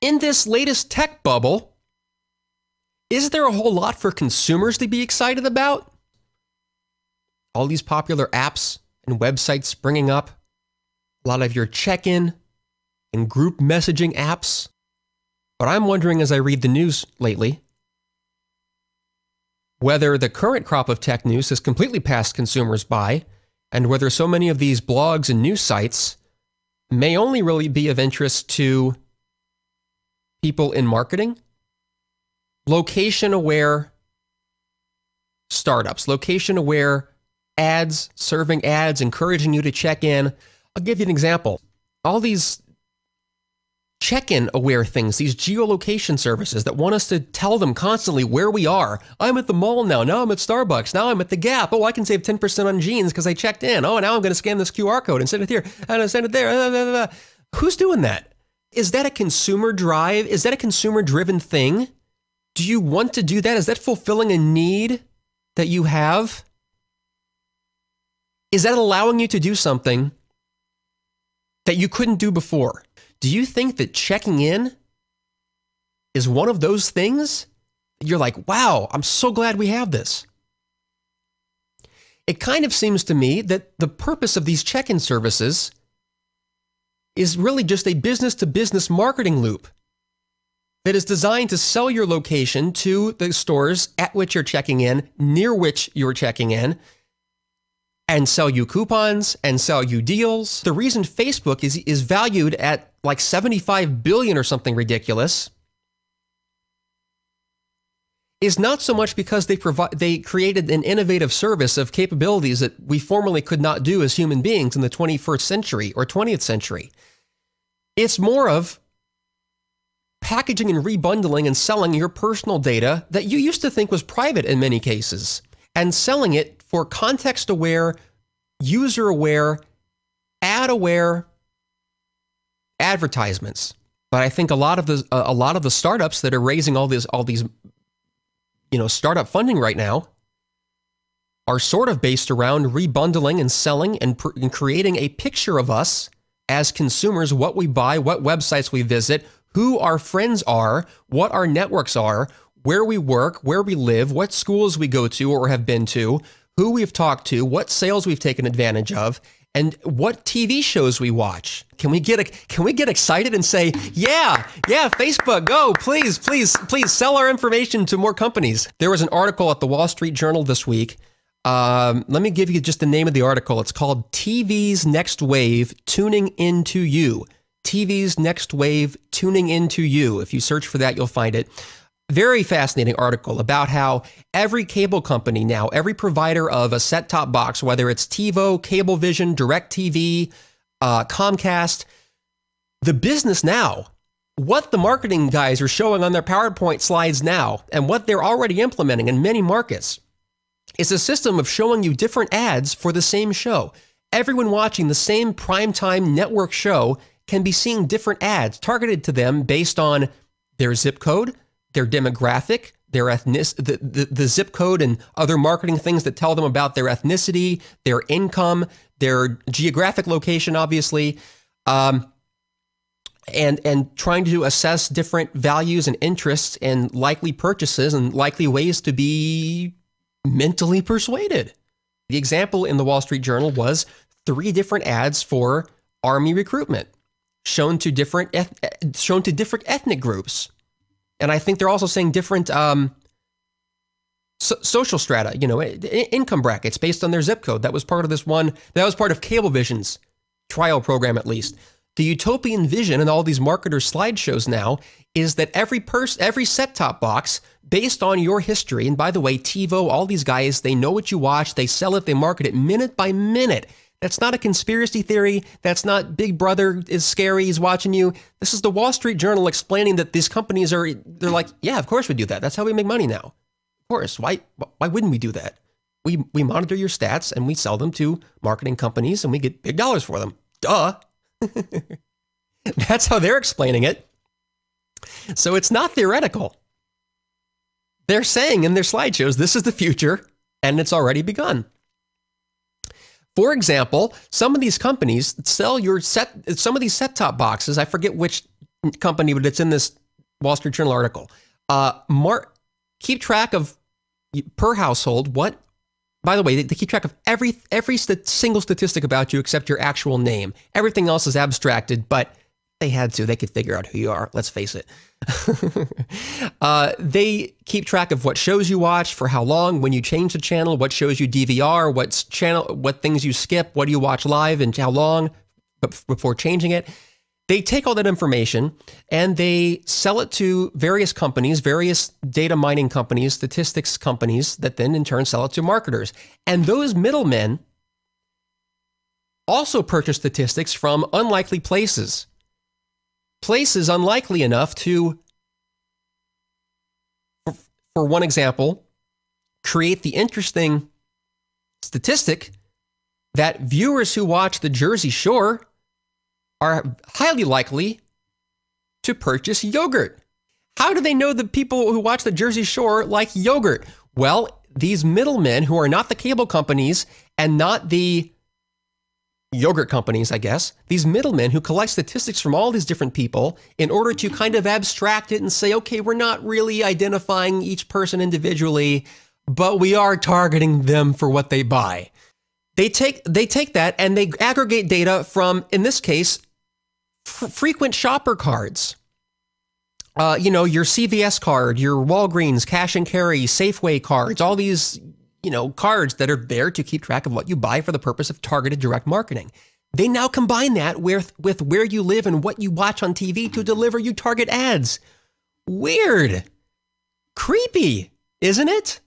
In this latest tech bubble, is there a whole lot for consumers to be excited about? All these popular apps and websites springing up, a lot of your check-in and group messaging apps. But I'm wondering as I read the news lately, whether the current crop of tech news has completely passed consumers by, and whether so many of these blogs and news sites may only really be of interest to people in marketing, location-aware startups, location-aware ads, serving ads, encouraging you to check in. I'll give you an example. All these check-in aware things, these geolocation services that want us to tell them constantly where we are. I'm at the mall now. Now I'm at Starbucks. Now I'm at the Gap. Oh, I can save 10% on jeans because I checked in. Oh, now I'm going to scan this QR code and send it here and send it there. Who's doing that? Is that a consumer drive? Is that a consumer-driven thing? Do you want to do that? Is that fulfilling a need that you have? Is that allowing you to do something that you couldn't do before? Do you think that checking in is one of those things? You're like, wow, I'm so glad we have this. It kind of seems to me that the purpose of these check-in services is really just a business-to-business marketing loop that is designed to sell your location to the stores at which you're checking in, near which you're checking in, and sell you coupons and sell you deals. The reason Facebook is valued at like 75 billion or something ridiculous is not so much because they created an innovative service of capabilities that we formerly could not do as human beings in the 21st century or 20th century. It's more of packaging and rebundling and selling your personal data that you used to think was private in many cases, and selling it for context-aware, user-aware, ad-aware advertisements. But I think a lot of the startups that are raising all these startup funding right now are sort of based around rebundling and selling and creating a picture of us as consumers, what we buy, what websites we visit, who our friends are, what our networks are, where we work, where we live, what schools we go to or have been to, who we've talked to, what sales we've taken advantage of, and what TV shows we watch. Can we get excited and say, yeah, Facebook, go, please sell our information to more companies? There was an article at the Wall Street Journal this week. Let me give you just the name of the article. It's called TV's Next Wave, Tuning Into You. TV's Next Wave, Tuning Into You. If you search for that, you'll find it. Very fascinating article about how every cable company now, every provider of a set-top box, whether it's TiVo, Cablevision, DirecTV, Comcast, the business now, what the marketing guys are showing on their PowerPoint slides now, and what they're already implementing in many markets, is a system of showing you different ads for the same show. Everyone watching the same primetime network show can be seeing different ads targeted to them based on their zip code, their demographic, their the zip code and other marketing things that tell them about their ethnicity, their income, their geographic location, obviously, and trying to assess different values and interests and likely purchases and likely ways to be mentally persuaded. The example in the Wall Street Journal was 3 different ads for Army recruitment shown to different ethnic groups. And I think they're also saying different social strata, income brackets based on their zip code. That was part of this one. That was part of Cablevision's trial program, at least. The utopian vision in all these marketers' slideshows now is that every set-top box, based on your history, and by the way, TiVo, all these guys, they know what you watch, they sell it, they market it minute by minute. That's not a conspiracy theory. That's not Big Brother is scary, he's watching you. This is the Wall Street Journal explaining that these companies they're like, yeah, of course we do that. That's how we make money now. Of course. Why wouldn't we do that? We monitor your stats and we sell them to marketing companies and we get big dollars for them. Duh. That's how they're explaining it. So it's not theoretical. They're saying in their slideshows, this is the future, and it's already begun. For example, some of these companies sell some of these set-top boxes. I forget which company, but it's in this Wall Street Journal article. Keep track of per household what. By the way, they keep track of every single statistic about you except your actual name. Everything else is abstracted, but they had to. They could figure out who you are. Let's face it. They keep track of what shows you watch, for how long, when you change the channel, what shows you DVR, what things you skip, what do you watch live, and how long before changing it. They take all that information and they sell it to various companies, various data mining companies, statistics companies that then in turn sell it to marketers. And those middlemen also purchase statistics from unlikely places. Places unlikely enough to, for one example, create the interesting statistic that viewers who watch the Jersey Shore are highly likely to purchase yogurt. How do they know the people who watch the Jersey Shore like yogurt? Well, these middlemen who are not the cable companies and not the yogurt companies, I guess, these middlemen who collect statistics from all these different people in order to kind of abstract it and say, okay, we're not really identifying each person individually, but we are targeting them for what they buy. They take that and they aggregate data from, in this case, frequent shopper cards. Your CVS card, your Walgreens, Cash and Carry, Safeway cards, all these, cards that are there to keep track of what you buy for the purpose of targeted direct marketing. They now combine that with where you live and what you watch on TV to deliver you target ads. Weird. Creepy, isn't it?